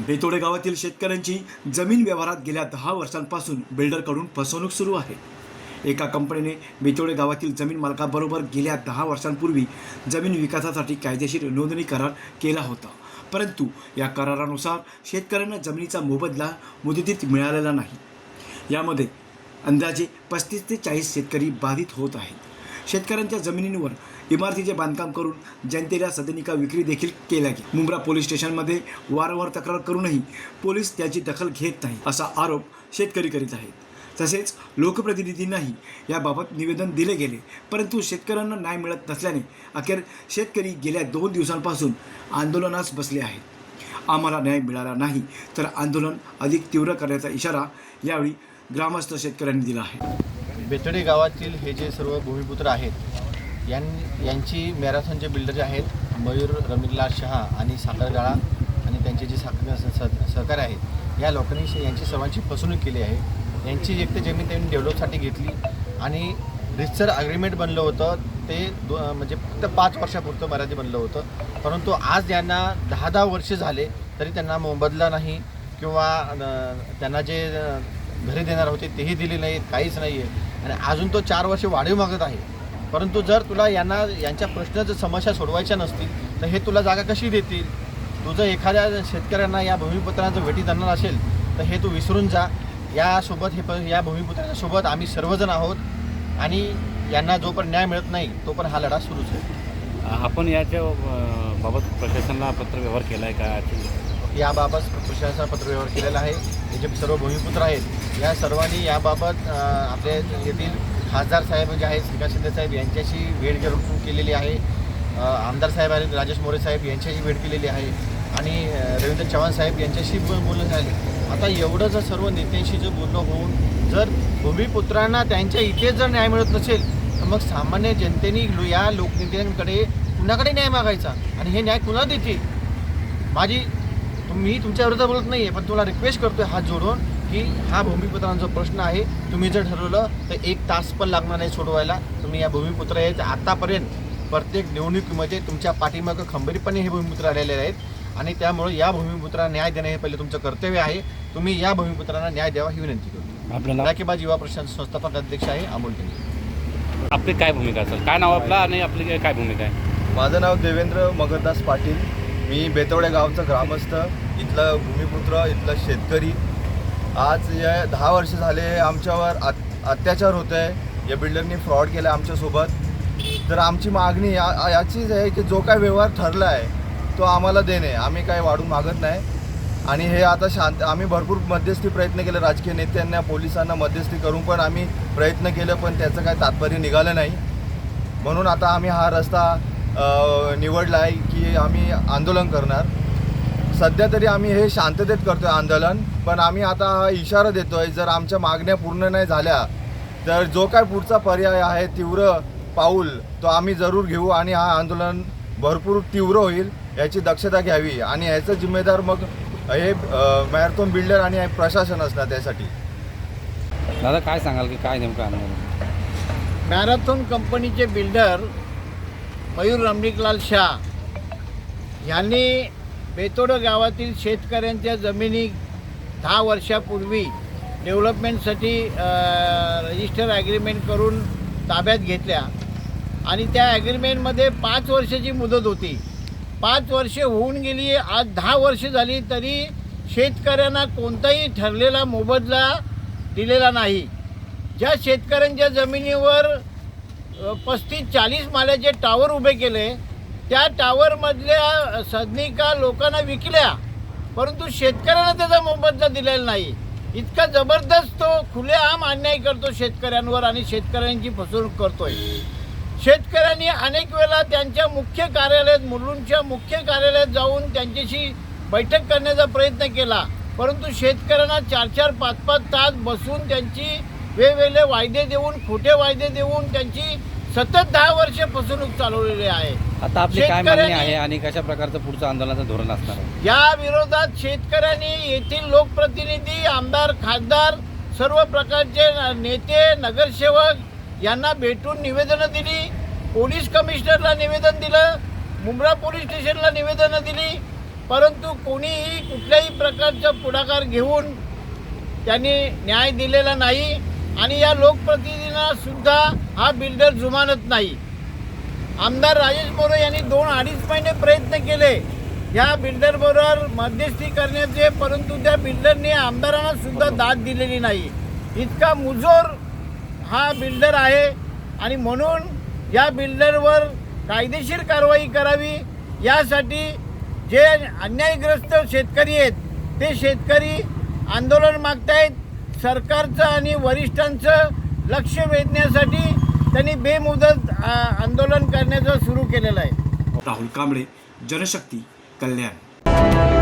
बेतोडे गावातील शेतकऱ्यांची जमीन व्यवहारात गेल्या 10 वर्षांपासून बिल्डरकडून फसवणूक सुरू आहे। एका कंपनीने बेतोडे गावातील जमीन मालकाबरोबर गेल्या 10 वर्षांपूर्वी जमीन विकासासाठी कायदेशीर नोंदणी करार केला होता, परंतु या करारानुसार शेतकऱ्यांना जमिनीचा मोबदला मुदतीत मिळालेला नाही। यामध्ये अंदाजे 35 ते 40 शेतकरी बाधित होत आहेत। शेतकऱ्यांच्या जमिनींवर इमारतीचे बांधकाम करून जनतेला सदनिका विक्री देखील केल्या गेली। मुंब्रा पोलीस स्टेशनमध्ये वारंवार तक्रार करूनही पोलीस त्याची दखल घेत नाही, असा आरोप शेतकरी करीत आहेत। तसेच लोकप्रतिनिधींनाही याबाबत निवेदन दिले गेले, परंतु शेतकऱ्यांना न्याय मिळत नसल्याने अखेर शेतकरी गेल्या 2 दिवसांपासून आंदोलनास बसले आहेत। आम्हाला न्याय मिळाला नाही तर आंदोलन अधिक तीव्र करण्याचा इशारा यावेळी ग्रामस्थ शेतकऱ्यांनी दिला आहे। बेतोडे गावातील हे जे सर्व भूमिपुत्र आहेत यांची मॅरेथॉनचे बिल्डर जे आहेत मयूर रमीलाल शहा आणि साखरगाळा आणि त्यांचे जे सहकारी आहेत, या लोकांनी यांची सर्वांची फसवणूक केली आहे। यांची एक तर जमीन त्यांनी डेव्हलपसाठी घेतली आणि रितसर अग्रीमेंट बनलं होतं, ते म्हणजे फक्त 5 वर्षापुरतं मर्यादित बनलं होतं, परंतु आज यांना 10 वर्ष झाले तरी त्यांना मोबदला नाही किंवा त्यांना जे घरे देणार होते तेही दिले नाहीत, काहीच नाही आहे आणि अजून तो 4 वर्ष वाढीव मागत आहे। परंतु जर तुला यांच्या प्रश्नाचं समस्या सोडवायच्या नसतील तर हे तुला जागा कशी देतील? तुझं एखाद्या शेतकऱ्यांना या भूमिपुत्रांचं भेटी देणार असेल तर हे तू विसरून जा। यासोबत या भूमिपुत्रांसोबत आम्ही सर्वजण आहोत आणि यांना जोपर्यंत न्याय मिळत नाही तोपर्यंत हा लढा सुरूच आहे। आपण याच्या बाबत प्रशासनाला पत्रव्यवहार केला आहे का? याबाबत प्रशासनाला पत्रव्यवहार केलेला आहे। हे जे सर्व भूमिपुत्र आहेत या सर्वांनी याबाबत आपल्या येथील खासदार साहेब जे आहेत श्रीकांत शिंदे साहेब यांच्याशी भेट घेऊन केलेली आहे, आमदार साहेब आहेत राजेश मोरे साहेब यांच्याशी भेट केलेली आहे आणि रवींद्र चव्हाण साहेब यांच्याशी बोलणं झाले। आता एवढं जर सर्व नेत्यांशी जर बोलणं होऊन जर भूमिपुत्रांना त्यांच्या इथे जर न्याय मिळत नसेल तर मग सामान्य जनतेने या लोकनेत्यांकडे कुणाकडे न्याय मागायचा आणि हे न्याय कुणा देतील? मी तुमच्या विरोधात बोलत नाही आहे, पण तुला रिक्वेस्ट करतोय हात जोडून की हा भूमिपुत्रांचा प्रश्न आहे, तुम्ही जर ठरवलं तर 1 तास पण लागणार नाही सोडवायला। तुम्ही या भूमिपुत्र आहेत, आतापर्यंत प्रत्येक निवडणुकीमध्ये तुमच्या पाठीमागं खंबीरपणे हे भूमिपुत्र आलेले आहेत आणि त्यामुळे या भूमिपुत्रांना न्याय देणे हे पहिले तुमचं कर्तव्य आहे। तुम्ही या भूमिपुत्रांना न्याय द्यावा ही विनंती करतो। आपल्याला राखीबाज युवा प्रशासन संस्थापक अध्यक्ष आहे अमोल टेंगे। आपली काय भूमिका असेल? काय नाव आपलं आणि आपली काय भूमिका आहे? माझं नाव देवेंद्र मगरदास पाटील, मी बेतोडे गावचा ग्रामस्थ, इथला भूमिपुत्र, इथला शेतकरी। आज या 10 वर्ष झाले आमच्यावर अत्याचार होत आहे, या बिल्डरनी फ्रॉड केला आमच्यासोबत। तर आमची मागणी याचीच आहे की जो काय व्यवहार ठरला आहे तो आम्हाला देणे, आम्ही काय वाढून मागत नाही। आणि हे आता आम्ही भरपूर मध्यस्थी प्रयत्न केले, राजकीय नेत्यांना पोलिसांना मध्यस्थी करून पण आम्ही प्रयत्न केलं, पण त्याचं काय तात्पर्य निघालं नाही। म्हणून आता आम्ही हा रस्ता निवडला आहे की आम्ही आंदोलन करणार। सध्या तरी आम्ही हे शांततेत करतोय आंदोलन, पण आम्ही आता हा इशारा देतोय जर आमच्या मागण्या पूर्ण नाही झाल्या तर जो काय पुढचा पर्याय आहे तीव्र पाऊल तो आम्ही जरूर घेऊ आणि हा आंदोलन भरपूर तीव्र होईल, याची दक्षता घ्यावी आणि ह्याचं जिम्मेदार मग हे मॅरेथॉन बिल्डर आणि प्रशासन असणार त्यासाठी। दादा काय सांगाल की काय नेमकं आंदोलन? मॅरेथॉन कंपनीचे बिल्डर मयूर रमीलाल शाह यांनी बेतोडे गावातील शेतकऱ्यांच्या जमिनी 10 वर्षापूर्वी डेव्हलपमेंटसाठी रजिस्टर ॲग्रीमेंट करून ताब्यात घेतल्या आणि त्या ॲग्रीमेंटमध्ये 5 वर्षाची मुदत होती। 5 वर्षे होऊन गेली, आज 10 वर्ष झाली तरी शेतकऱ्यांना कोणताही ठरलेला मोबदला दिलेला नाही। ज्या शेतकऱ्यांच्या जमिनीवर 35-40 माळ्याचे टावर उभे केले त्या टावरमधल्या सदनिका लोकांना विकल्या, परंतु शेतकऱ्यांना त्याचा मोबदला दिलेला नाही। इतका जबरदस्त तो खुलेआम अन्याय करतो शेतकऱ्यांवर आणि शेतकऱ्यांची फसवणूक करतोय। शेतकऱ्यांनी अनेक वेळा त्यांच्या मुख्य कार्यालयात, मुलुंडच्या मुख्य कार्यालयात जाऊन त्यांच्याशी बैठक करण्याचा प्रयत्न केला, परंतु शेतकऱ्यांना 4-4, 5-5 तास बसून त्यांची वेगवेगळे वायदे देऊन, खोटे वायदे देऊन त्यांची सतत 10 वर्ष फसवणूक चालवलेली आहे। आता आपली काय मागणी आहे आणि कशा प्रकारचं पुढचं आंदोलनाचं धोरण असणार आहे? या विरोधात शेतकऱ्यांनी येथील लोकप्रतिनिधी, आमदार, खासदार, सर्व प्रकारचे नेते, नगरसेवक यांना भेटून निवेदनं दिली, पोलीस कमिशनरला निवेदन दिलं, मुंब्रा पोलीस स्टेशनला निवेदनं दिली, परंतु कोणीही कुठल्याही प्रकारचा पुढाकार घेऊन त्यांनी न्याय दिलेला नाही आणि या लोकप्रतिनिधींना सुद्धा हा बिल्डर जुमानत नाही. आमदार राजेश मोरे यांनी 2-2.5 महिने प्रयत्न केले या बिल्डरबरोबर मध्यस्थी करण्याचे, परंतु त्या बिल्डरने आमदारांना सुद्धा दाद दिलेली नाही. इतका मुजोर हा बिल्डर आहे आणि म्हणून या बिल्डरवर कायदेशीर कारवाई करावी. यासाठी जे अन्यायग्रस्त शेतकरी आहेत ते शेतकरी आंदोलन मागतायत. सरकारचं आणि वरिष्ठांचं लक्ष वेधण्यासाठी त्यांनी बेमुदत आंदोलन करण्याचं सुरू केलेलं आहे. राहुल कांबळे, जनशक्ती, कल्याण.